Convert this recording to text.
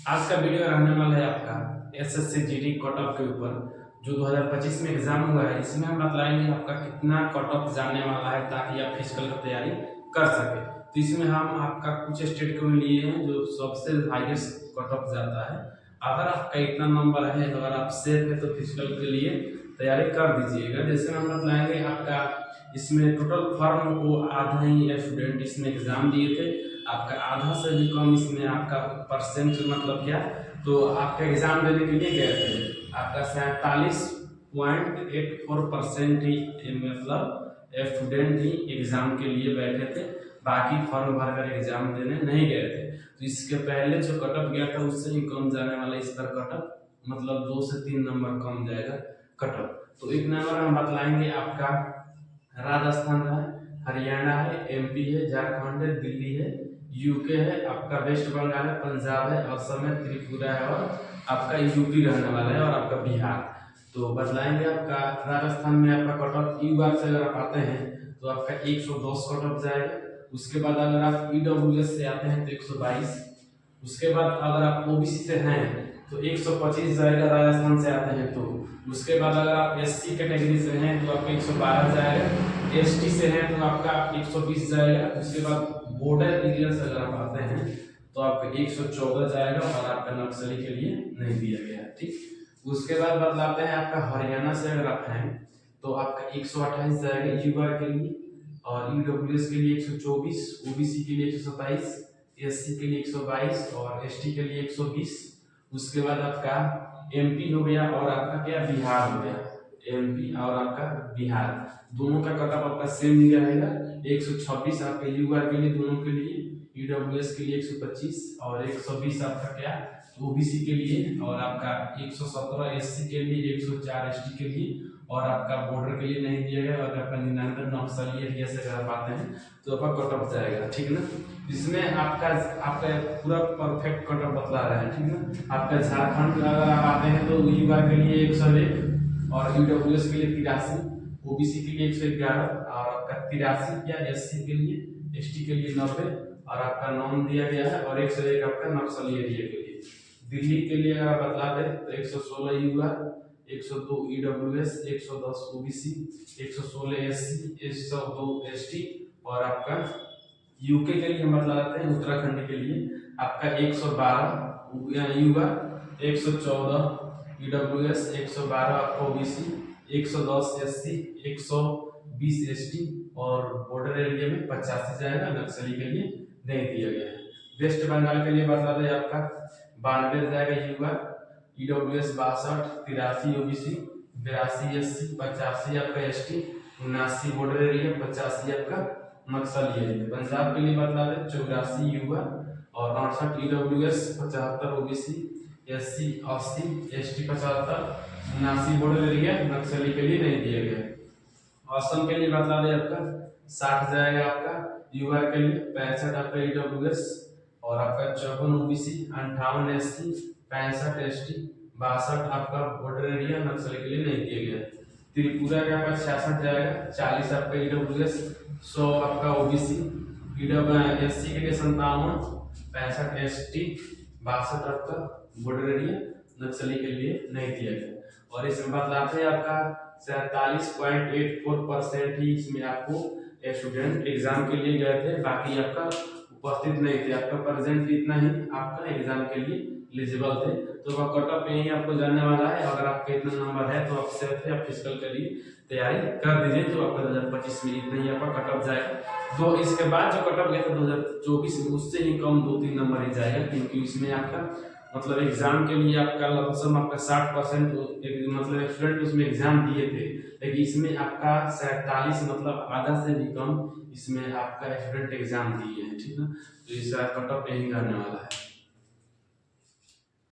आज का वीडियो रहने वाला है आपका एसएससी जीडी कट ऑफ के ऊपर जो 2025 में एग्जाम हुआ है। इसमें हम बतलाएंगे आपका कितना कट ऑफ जाने वाला है ताकि आप फिजिकल की तैयारी कर सके। तो इसमें हम आपका कुछ स्टेट को लिए हैं जो सबसे हाईएस्ट कट ऑफ जाता है। अगर आपका इतना नंबर है, अगर आप सेफ है तो फिजिकल के लिए तैयारी कर दीजिएगा। जैसे हम बतलाएंगे आपका इसमें टोटल फॉर्म को आधा ही स्टूडेंट इसमें एग्जाम दिए थे। आपका आधा से भी कम इसमें आपका परसेंट मतलब क्या, तो आपका एग्जाम देने के लिए गए थे आपका 47.84% ही मतलब स्टूडेंट ही एग्जाम के लिए बैठे थे, बाकी फॉर्म भरकर एग्जाम देने नहीं गए थे। तो इसके पहले जो कटअप गया था उससे ही कम जाने वाला इस पर कटअप मतलब 2 से 3 नंबर कम जाएगा कटअप। तो एक नंबर हम बतलाएंगे आपका राजस्थान है, हरियाणा है, एमपी है, झारखंड है, दिल्ली है, यूके है, आपका वेस्ट बंगाल है, पंजाब है, असम है, त्रिपुरा है और आपका यूपी रहने वाला है और आपका बिहार। तो बतलाएंगे आपका राजस्थान में आपका कट ऑफ यू बार से अगर आप आते हैं तो आपका 110 कट ऑफ जाएगा। उसके बाद अगर आप ईडब्ल्यूएस से आते हैं तो 122। उसके बाद अगर आप ओबीसी से हैं तो 125 जाएगा, राजस्थान से आते हैं तो। उसके बाद अगर आप एससी कैटेगरी से हैं तो आपका 112 जाएगा, एसटी से हैं तो आपका 120 जाएगा। उसके बाद बॉर्डर एरिया से अगर आप आते हैं तो आपका 114 जाएगा और आपका नक्सली के लिए नहीं दिया गया है, ठीक। उसके बाद बतलाते हैं आपका हरियाणा से अगर आप हैं तो आपका 128 जाएगा यूआर के लिए, और ईडब्ल्यूएस के लिए 124, ओबीसी के लिए 127, एससी के लिए 122 और एसटी के लिए 120। उसके बाद आपका एमपी हो गया और आपका क्या बिहार हो गया। एमपी और आपका बिहार दोनों का कट ऑफ आपका सेम ही रहेगा 126 आपके यूआर के लिए, दोनों के लिए, ईडब्ल्यूएस के लिए 125 और 120 आपका क्या ओबीसी के लिए, और आपका 117 एससी के लिए, 104 एसटी के लिए और आपका बॉर्डर के लिए नहीं दिया गया। और आपका 99 नक्सली एरिया से अगर आप आते हैं तो आपका कट ऑफ जाएगा, ठीक ना। इसमें आपका आपका पूरा परफेक्ट कट ऑफ बतला रहे हैं, ठीक ना। आपका झारखंड अगर आप आते हैं तो यूआर के लिए 101 और ईडब्ल्यूएस के लिए 83, ओबीसी के लिए 111 और आपका 83 या एससी के लिए, एसटी के लिए 90 और आपका नॉन दिया गया है और 101 आपका नक्सली एरिया के लिए। दिल्ली के लिए अगर आप बतला दें तो 116 UR, 102 EWS, 110 OBC, 116 SC, 102 ST और आपका यूके के लिए हम बतलाते हैं उत्तराखंड के लिए आपका 112 यूआर, 114 ईडब्ल्यूएस, 112 आपका ओबीसी, 110 एससी, 120 एसटी और बॉर्डर एरिया में 85 जाएगा, नक्सली के लिए नहीं दिया गया है। वेस्ट बंगाल के लिए बता दें आपका 92 जाएगा यूआर, ईडब्ल्यूएस 62, 83 ओबीसी, 82 एससी, 85 आपका एसटी, 79 बॉर्डर एरिया, 85 आपका नक्सली एरिया। पंजाब के लिए बता दें 84 यूआर और 68 EWS, 75 OBC, SC 80, ST 75, 79 border area, नक्सली के लिए नहीं दिया गया। असम के लिए बता दें आपका 60 जाएगा आपका यूआर के लिए, 65 आपका ईडब्ल्यूएस और आपका 54 ओबीसी, 58 एससी, 65 एसटी, 62 आपका बॉर्डर एरिया, नक्सली के लिए नहीं दिया गया। त्रिपुरा का आपका 66 जाएगा, 40 आपका ईडब्ल्यूएस, 100 आपका ओबीसी, एससी के लिए 57, 65 एसटी, 62 आपका बॉर्डर एरिया, नक्सली के लिए नहीं दिया गया। और इसमें बतलाते हैं आपका 47.84% ही इसमें आपको स्टूडेंट एग्जाम के लिए गए थे, बाकी आपका उपस्थित नहीं थे। आपका प्रेजेंट इतना ही आपका एग्जाम के लिए एलिजिबल थे। तो आपका कट ऑफ यही आपको जानने वाला है। अगर आपका इतना नंबर है तो आप सेफ है, आप फिजिकल के लिए तैयारी कर दीजिए। तो आपका 2025 में इतना ही आपका कट ऑफ जाएगा। तो इसके बाद जो कट ऑफ गया था 2024 में उससे ही कम 2-3 नंबर ही जाएगा, क्योंकि इसमें आपका मतलब एग्जाम के लिए आपका लमसम आपका 60% मतलब स्टूडेंट उसमें एग्जाम दिए थे, लेकिन इसमें आपका 47 मतलब आधा से भी कम इसमें आपका स्टूडेंट एग्जाम दिए हैं, ठीक है। तो इसका कट ऑफ यही रहने वाला है।